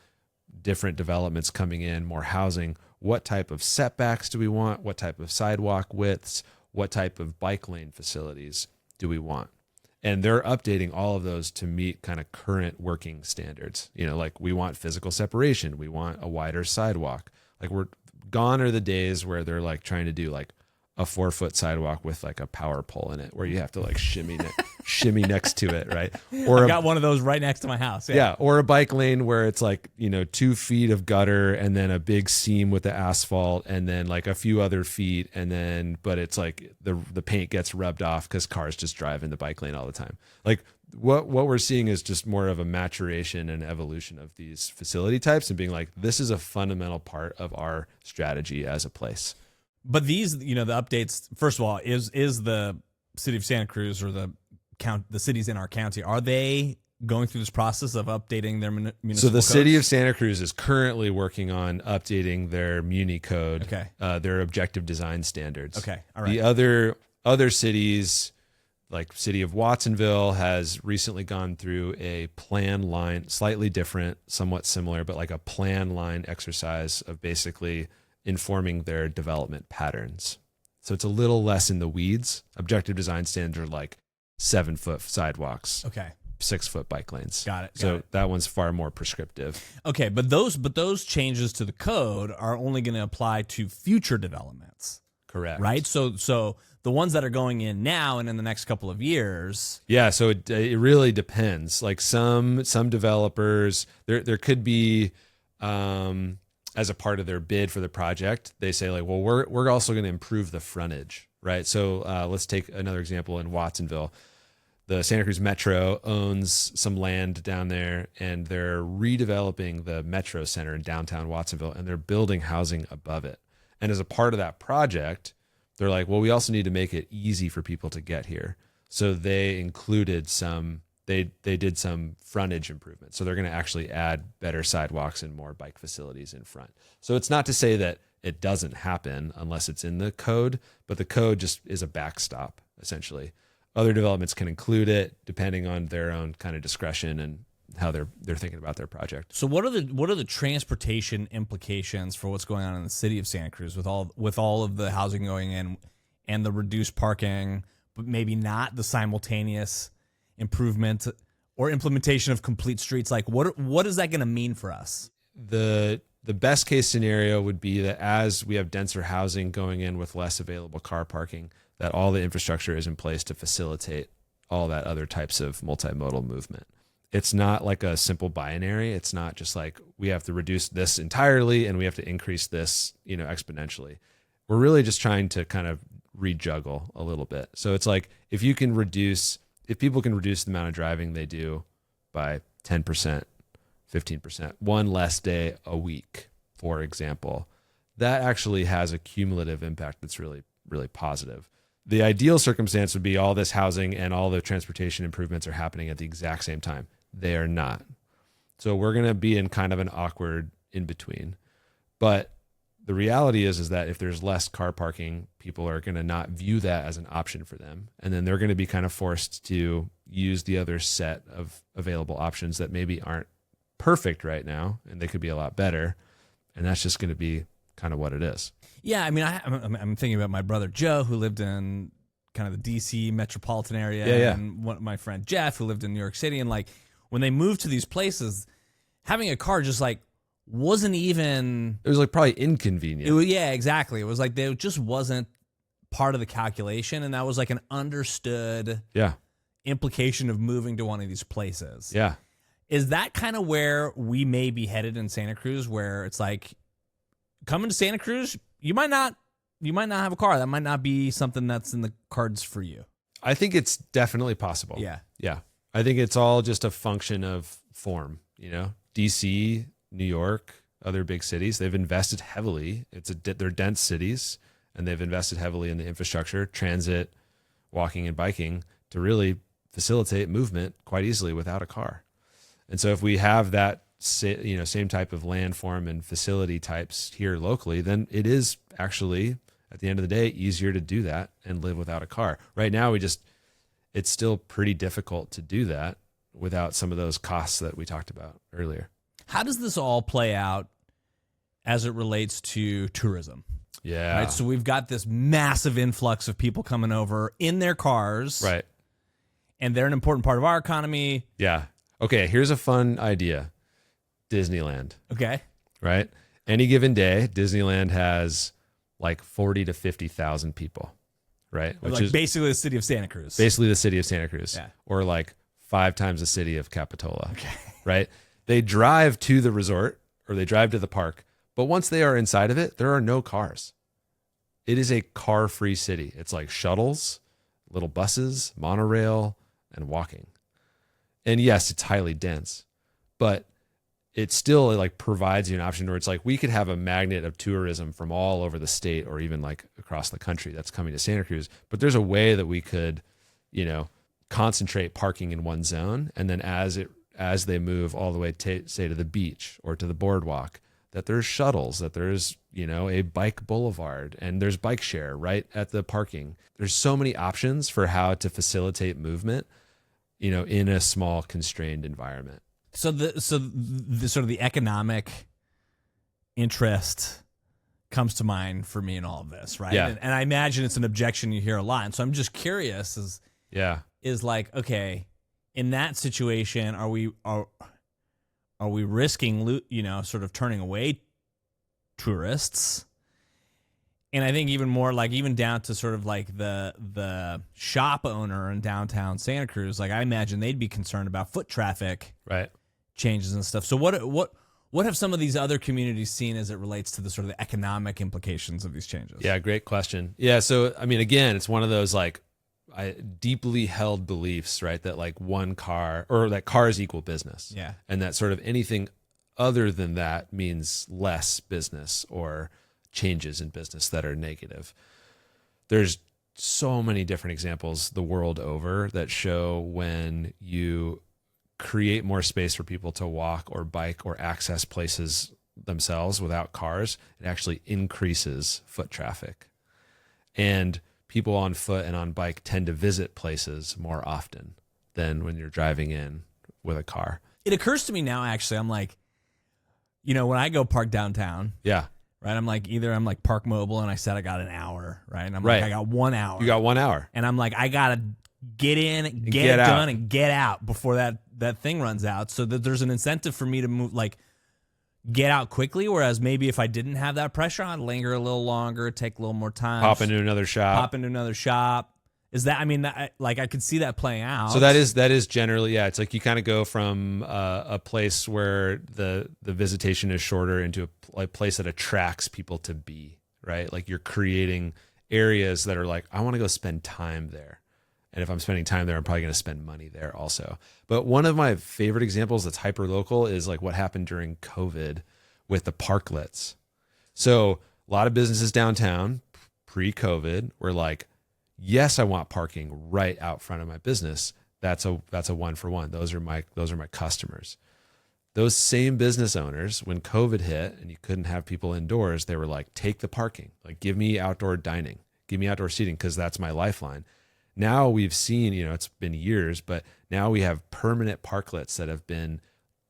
different developments coming in, more housing, what type of setbacks do we want? What type of sidewalk widths? What type of bike lane facilities do we want? And they're updating all of those to meet kind of current working standards. Like we want physical separation. We want a wider sidewalk. Like we're gone are the days where they're like trying to do like a 4-foot sidewalk with like a power pole in it where you have to like shimmy next to it, right? Or I got one of those right next to my house. Yeah, or a bike lane where it's like, 2 feet of gutter and then a big seam with the asphalt and then like a few other feet but it's like the paint gets rubbed off because cars just drive in the bike lane all the time. Like what we're seeing is just more of a maturation and evolution of these facility types and being like, this is a fundamental part of our strategy as a place. But these, the updates, first of all, is the city of Santa Cruz or the cities in our county, are they going through this process of updating their municipal So the codes? city of Santa Cruz is currently working on updating their Muni code, Okay. Their objective design standards. Okay, all right. The other cities, like city of Watsonville, has recently gone through a plan line, slightly different, somewhat similar, but like a plan line exercise of basically informing their development patterns. So it's a little less in the weeds. Objective design standards are like 7-foot sidewalks, Okay. 6-foot bike lanes. Got it. So that one's far more prescriptive. Okay, but those changes to the code are only going to apply to future developments, Correct. right? So the ones that are going in now and in the next couple of years. Yeah, so it really depends. Like some developers, there could be as a part of their bid for the project, they say like, well, we're also going to improve the frontage, right? So let's take another example in Watsonville. The Santa Cruz Metro owns some land down there, and they're redeveloping the Metro Center in downtown Watsonville, and they're building housing above it. And as a part of that project, they're like, well, we also need to make it easy for people to get here. So they included they did some frontage improvements. So they're going to actually add better sidewalks and more bike facilities in front. So it's not to say that it doesn't happen unless it's in the code, but the code just is a backstop, essentially. Other developments can include it depending on their own kind of discretion and how they're thinking about their project. So what are the transportation implications for what's going on in the city of Santa Cruz with all of the housing going in and the reduced parking, but maybe not the simultaneous improvement or implementation of complete streets? Like what is that going to mean for us? The best case scenario would be that as we have denser housing going in with less available car parking, that all the infrastructure is in place to facilitate all that other types of multimodal movement. It's not like a simple binary. It's not just like we have to reduce this entirely and we have to increase this, exponentially. We're really just trying to kind of rejuggle a little bit. So it's like if people can reduce the amount of driving they do by 10%, 15%, one less day a week, for example, that actually has a cumulative impact that's really, really positive. The ideal circumstance would be all this housing and all the transportation improvements are happening at the exact same time. They are not. So we're going to be in kind of an awkward in between. But the reality is that if there's less car parking, people are going to not view that as an option for them. And then they're going to be kind of forced to use the other set of available options that maybe aren't perfect right now, and they could be a lot better. And that's just going to be kind of what it is. Yeah, I mean, I'm thinking about my brother Joe, who lived in kind of the D.C. metropolitan area, and my friend Jeff, who lived in New York City, and like when they moved to these places, having a car just like wasn't even. It was like probably inconvenient. Yeah, exactly. It was like it just wasn't part of the calculation, and that was like an understood implication of moving to one of these places. Yeah. Is that kind of where we may be headed in Santa Cruz, where it's like coming to Santa Cruz, you might not have a car. That might not be something that's in the cards for you. I think it's definitely possible. Yeah. Yeah. I think it's all just a function of form, DC, New York, other big cities, they've invested heavily. They're dense cities, and they've invested heavily in the infrastructure, transit, walking and biking to really facilitate movement quite easily without a car. And so if we have that same type of landform and facility types here locally, then it is actually, at the end of the day, easier to do that and live without a car. Right now, it's still pretty difficult to do that without some of those costs that we talked about earlier. How does this all play out as it relates to tourism? Yeah. Right. So we've got this massive influx of people coming over in their cars. Right. And they're an important part of our economy. Yeah. Okay, here's a fun idea. Disneyland. Okay. Right? Any given day, Disneyland has like 40 to 50,000 people, right? Which like is basically the city of Santa Cruz. Basically the city of Santa Cruz. Yeah. Or like 5 times the city of Capitola. Okay. Right? They drive to the resort or they drive to the park, but once they are inside of it, there are no cars. It is a car-free city. It's like shuttles, little buses, monorail, and walking. And yes, it's highly dense, but it still like provides you an option where it's like we could have a magnet of tourism from all over the state or even like across the country that's coming to Santa Cruz. But there's a way that we could, concentrate parking in one zone, and then as they move all the way say to the beach or to the boardwalk, that there's shuttles, that there's, a bike boulevard, and there's bike share right at the parking. There's so many options for how to facilitate movement, in a small constrained environment. So the sort of the economic interest comes to mind for me in all of this, right? Yeah. And I imagine it's an objection you hear a lot. And so I'm just curious is like, okay, in that situation, are we risking, sort of turning away tourists? And I think even more, like, even down to sort of like the shop owner in downtown Santa Cruz, like I imagine they'd be concerned about foot traffic changes and stuff. So what have some of these other communities seen as it relates to the sort of the economic implications of these changes? Yeah, great question. Yeah, so I mean, again, it's one of those like deeply held beliefs, right? That like one car, or that cars equal business. Yeah. And that sort of anything other than that means less business or changes in business that are negative. There's so many different examples the world over that show when you create more space for people to walk or bike or access places themselves without cars, it actually increases foot traffic. And people on foot and on bike tend to visit places more often than when you're driving in with a car. It occurs to me now, actually, I'm like, when I go park downtown, yeah, right, I'm like, either I'm like Park Mobile and I said I got an hour, right? And I'm like, I got 1 hour. You got 1 hour. And I'm like, I got to get in, get it done, and get out before that thing runs out, so that there's an incentive for me to move, like, get out quickly. Whereas maybe if I didn't have that pressure, I'd linger a little longer, take a little more time, pop into another shop. Is that, I mean, like, I could see that playing out. So that is generally, yeah, it's like you kind of go from a place where the visitation is shorter into a place that attracts people to be, right? Like you're creating areas that are like, I want to go spend time there. And if I'm spending time there, I'm probably going to spend money there also. But one of my favorite examples that's hyper local is like what happened during COVID with the parklets. So a lot of businesses downtown pre-COVID were like, yes, I want parking right out front of my business. That's a 1-for-1. Those are my customers. Those same business owners, when COVID hit and you couldn't have people indoors, they were like, take the parking, like give me outdoor dining, give me outdoor seating, because that's my lifeline. Now we've seen, it's been years, but now we have permanent parklets that have been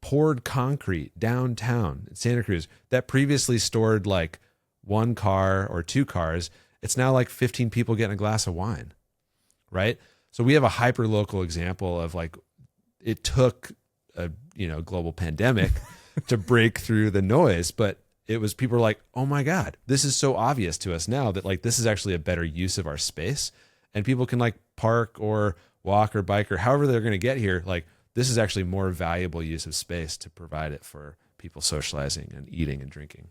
poured concrete downtown in Santa Cruz that previously stored like 1 car or 2 cars. It's now like 15 people getting a glass of wine, right? So we have a hyper local example of like, it took a global pandemic to break through the noise, but it was, people were like, oh my God, this is so obvious to us now that like, this is actually a better use of our space. And people can like park or walk or bike or however they're going to get here. Like this is actually more valuable use of space to provide it for people socializing and eating and drinking.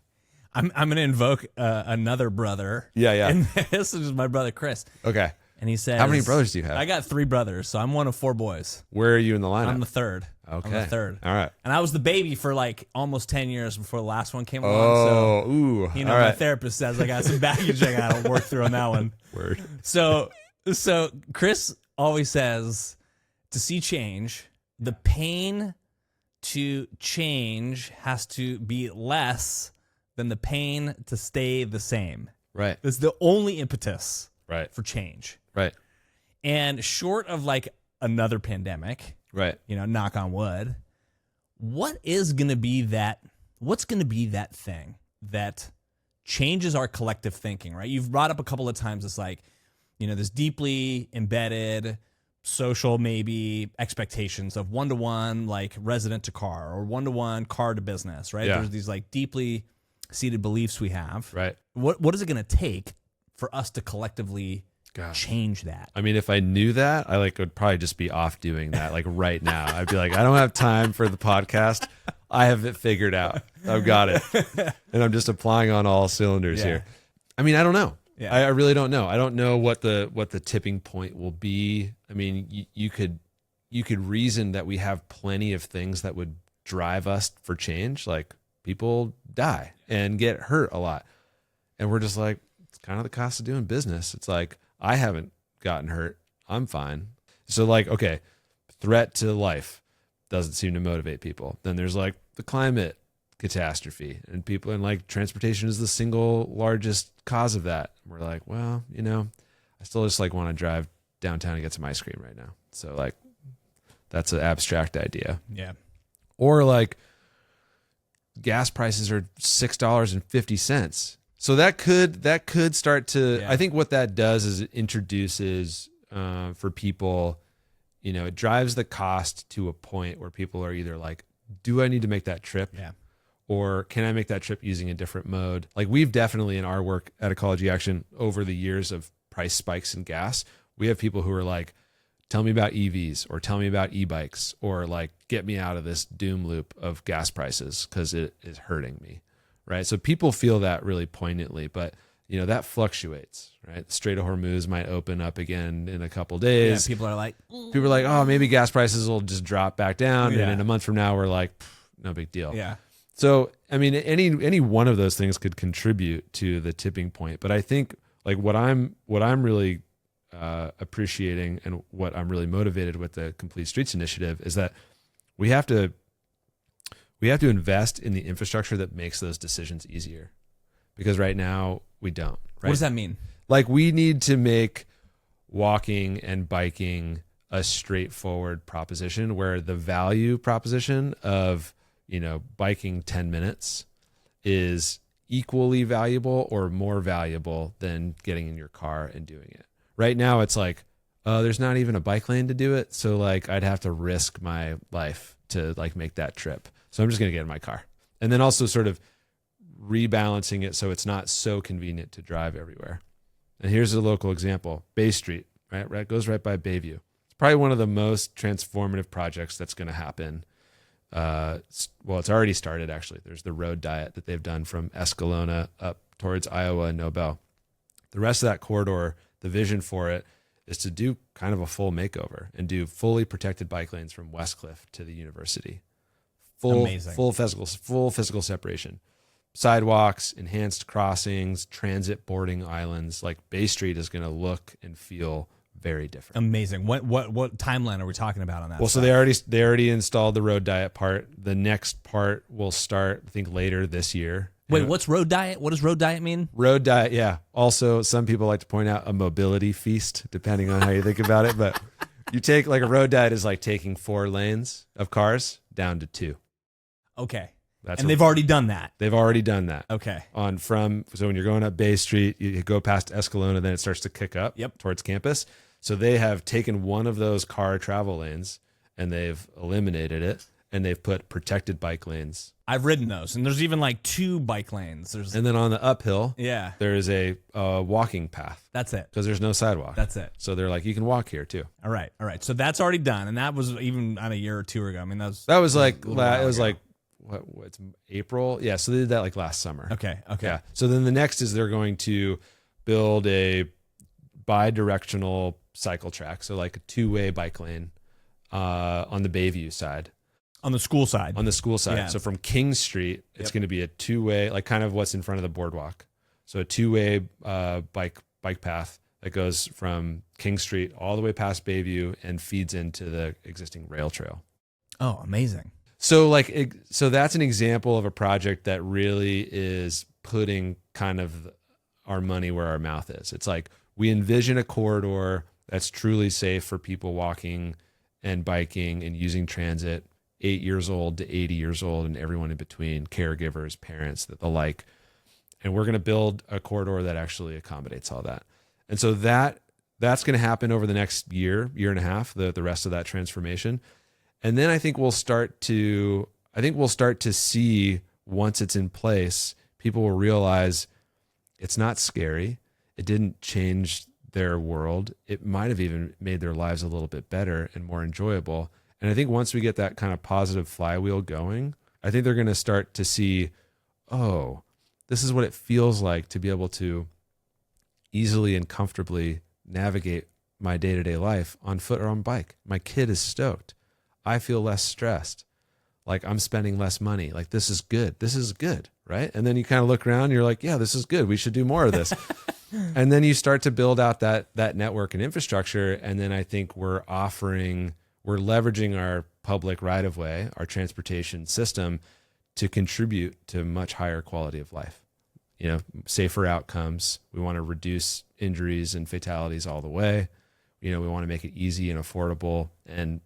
I'm going to invoke another brother. Yeah. And this is my brother, Chris. Okay. And he says, how many brothers do you have? I got 3 brothers, so I'm one of 4 boys. Where are you in the lineup? I'm the third. Okay. I'm the third. All right. And I was the baby for like almost 10 years before the last one came along. Oh, so, ooh. My right. therapist says I got some baggage I got to work through on that one. Word. So Chris always says, to see change, the pain to change has to be less than the pain to stay the same. Right. That's the only impetus for change. Right. And short of like another pandemic, right, knock on wood, what's going to be that thing that changes our collective thinking, right? You've brought up a couple of times this like, this deeply embedded social maybe expectations of 1-to-1 like resident to car or 1-to-1 car to business, right? Yeah. There's these like deeply seated beliefs we have. Right. What is it going to take for us to collectively change that? I mean, if I knew that, I would probably just be off doing that like right now. I'd be like, I don't have time for the podcast. I have it figured out. I've got it. And I'm just applying on all cylinders here. I mean, I don't know. Yeah. I really don't know. I don't know what the tipping point will be. I mean, you could reason that we have plenty of things that would drive us for change. Like people die and get hurt a lot. And we're just like, it's kind of the cost of doing business. It's like, I haven't gotten hurt. I'm fine. So like, okay, threat to life doesn't seem to motivate people. Then there's like the climate catastrophe, and people, and like transportation is the single largest cause of that. We're like, well, you know, I still just like want to drive downtown and get some ice cream right now. So like, that's an abstract idea. Yeah. Or like gas prices are $6.50. So that could start to, I think what that does is it introduces for people, you know, it drives the cost to a point where people are either like, do I need to make that trip? Yeah. Or can I make that trip using a different mode? Like we've definitely in our work at Ecology Action over the years of price spikes in gas, we have people who are like, tell me about EVs or tell me about e-bikes or like get me out of this doom loop of gas prices because it is hurting me, right? So people feel that really poignantly, but you know, that fluctuates, right? The Strait of Hormuz might open up again in a couple days. Yeah, people are like, oh, maybe gas prices will just drop back down. And in a month from now, we're like, no big deal. Yeah. So, I mean, any one of those things could contribute to the tipping point. But I think like what I'm really appreciating and what I'm really motivated with the Complete Streets initiative is that we have to invest in the infrastructure that makes those decisions easier, because right now we don't. Right? What does that mean? Like we need to make walking and biking a straightforward proposition where the value proposition of, you know, biking 10 minutes is equally valuable or more valuable than getting in your car and doing it. Right now it's like, there's not even a bike lane to do it. So like I'd have to risk my life to like make that trip. So I'm just going to get in my car. And then also sort of rebalancing it so it's not so convenient to drive everywhere. And here's a local example, Bay Street, right? It goes right by Bayview. It's probably one of the most transformative projects that's going to happen. Well, it's already started actually. There's the road diet that they've done from Escalona up towards Iowa and Nobel. The rest of that corridor, the vision for it is to do kind of a full makeover and do fully protected bike lanes from Westcliff to the university. Full physical separation. Sidewalks, enhanced crossings, transit boarding islands. Like Bay Street is going to look and feel very different. Amazing. What timeline are we talking about on that? Well, so they already installed the road diet part. The next part will start, I think, later this year. Wait, what's road diet? What does road diet mean? Road diet, yeah. Also, some people like to point out a mobility feast, depending on how you think about it. But you take like a road diet is like taking 4 lanes of cars down to 2. Okay. They've already done that. They've already done that. Okay. So when you're going up Bay Street, you go past Escalona, then it starts to kick up towards campus. So they have taken one of those car travel lanes and they've eliminated it, and they've put protected bike lanes. I've ridden those, and there's even like 2 bike lanes. And then on the uphill, yeah, there is a walking path. That's it. Because there's no sidewalk. That's it. So they're like, you can walk here too. All right. So that's already done, and that was even on a year or 2 ago. I mean, that was like what's April? Yeah. So they did that like last summer. Okay. Yeah. So then the next is they're going to build a bi-directional cycle track, so like a 2-way bike lane on the Bayview side. On the school side. Yeah. So from King Street, it's going to be a 2-way, like kind of what's in front of the boardwalk. So a 2-way bike path that goes from King Street all the way past Bayview and feeds into the existing rail trail. Oh, amazing. So that's an example of a project that really is putting kind of our money where our mouth is. It's like we envision a corridor that's truly safe for people walking and biking and using transit, 8 years old to 80 years old and everyone in between, caregivers, parents, the like. And we're going to build a corridor that actually accommodates all that. And so that's going to happen over the next year and a half, the rest of that transformation. And then I think we'll start to see, once it's in place, people will realize it's not scary. It didn't change their world. It might have even made their lives a little bit better and more enjoyable. And I think once we get that kind of positive flywheel going, I think they're going to start to see, oh, this is what it feels like to be able to easily and comfortably navigate my day-to-day life on foot or on bike. My kid is stoked. I feel less stressed. Like I'm spending less money. Like this is good. This is good, right? And then you kind of look around and you're like, yeah, this is good. We should do more of this. And then you start to build out that network and infrastructure. And then I think we're leveraging our public right-of-way, our transportation system, to contribute to much higher quality of life. Safer outcomes. We want to reduce injuries and fatalities all the way. We want to make it easy and affordable and,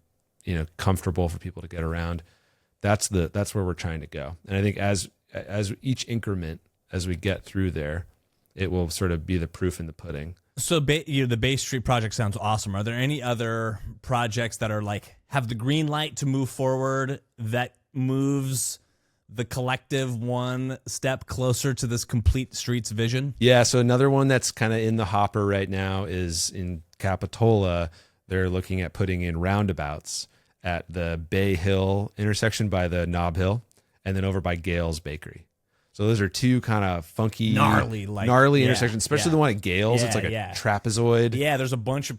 comfortable for people to get around. That's where we're trying to go. And I think as each increment, as we get through there, it will sort of be the proof in the pudding. So the Bay Street project sounds awesome. Are there any other projects that are have the green light to move forward that moves the collective one step closer to this complete streets vision? Yeah. So another one that's kind of in the hopper right now is in Capitola. They're looking at putting in roundabouts at the Bay Hill intersection by the Knob Hill, and then over by Gale's Bakery. So those are two kind of funky, gnarly intersections, especially the one at Gale's. It's like a trapezoid. Yeah, there's a bunch of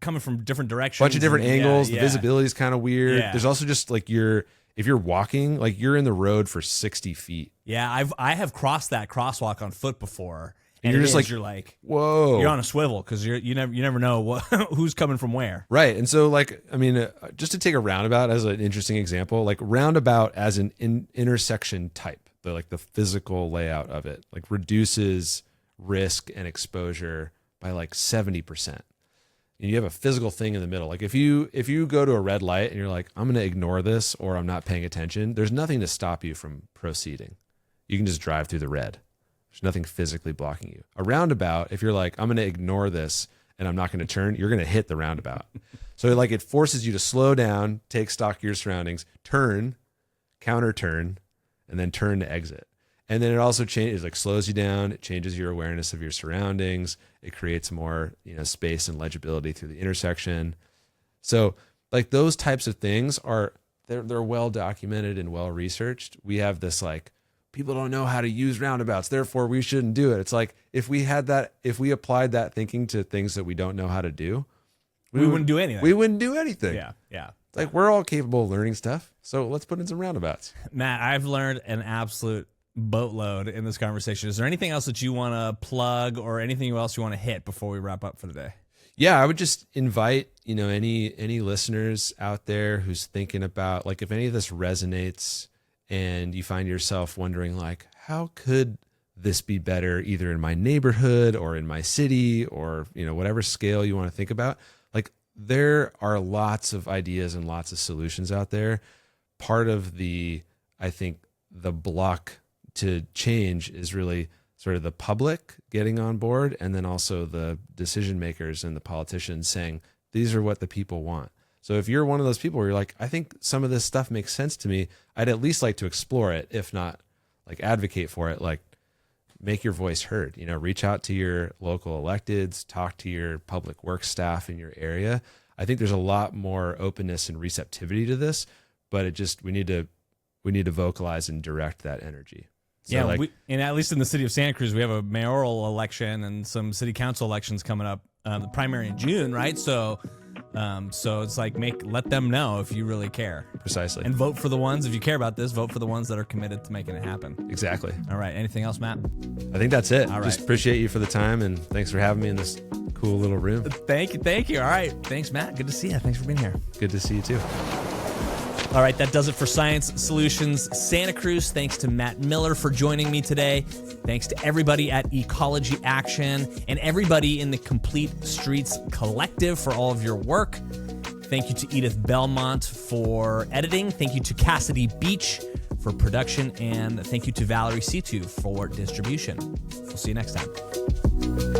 coming from different directions. Bunch of different angles. The visibility is kind of weird. Yeah. There's also just if you're walking, you're in the road for 60 feet. Yeah, I have crossed that crosswalk on foot before. And you're just you're whoa. You're on a swivel because you never know who's coming from where. Right. And so just to take a roundabout as an interesting example, roundabout as an intersection type. The physical layout of it reduces risk and exposure by 70%. And you have a physical thing in the middle. If you go to a red light and you're I'm going to ignore this or I'm not paying attention, there's nothing to stop you from proceeding. You can just drive through the red. There's nothing physically blocking you. A roundabout, if you're I'm going to ignore this and I'm not going to turn, you're going to hit the roundabout. So it forces you to slow down, take stock of your surroundings, turn, counter turn, and then turn to exit. And then it also changes, slows you down. It changes your awareness of your surroundings. It creates more, space and legibility through the intersection. So those types of things they're well documented and well researched. We have this people don't know how to use roundabouts, therefore we shouldn't do it. It's if we applied that thinking to things that we don't know how to do, we wouldn't do anything. We wouldn't do anything. Yeah. We're all capable of learning stuff. So let's put in some roundabouts. Matt, I've learned an absolute boatload in this conversation. Is there anything else that you want to plug or anything else you want to hit before we wrap up for the day? Yeah, I would just invite, any listeners out there who's thinking about if any of this resonates and you find yourself wondering how could this be better either in my neighborhood or in my city or, whatever scale you want to think about. There are lots of ideas and lots of solutions out there. Part of I think the block to change is really sort of the public getting on board, and then also the decision makers and the politicians saying, these are what the people want. So if you're one of those people where you're I think some of this stuff makes sense to me, I'd at least like to explore it, if not advocate for it, make your voice heard, reach out to your local electeds, talk to your public works staff in your area. I think there's a lot more openness and receptivity to this, but we need to vocalize and direct that energy. So and at least in the city of Santa Cruz, we have a mayoral election and some city council elections coming up, the primary in June, right? So it's let them know if you really care. Precisely. And vote for the ones, if you care about this, vote for the ones that are committed to making it happen. Exactly. All right. Anything else, Matt? I think that's it. All right. Just appreciate you for the time, and thanks for having me in this cool little room. Thank you. All right. Thanks, Matt. Good to see you. Thanks for being here. Good to see you too. All right, that does it for Science Solutions Santa Cruz. Thanks to Matt Miller for joining me today. Thanks to everybody at Ecology Action and everybody in the Complete Streets Collective for all of your work. Thank you to Edith Belmont for editing. Thank you to Cassidy Beach for production. And thank you to Valerie Situ for distribution. We'll see you next time.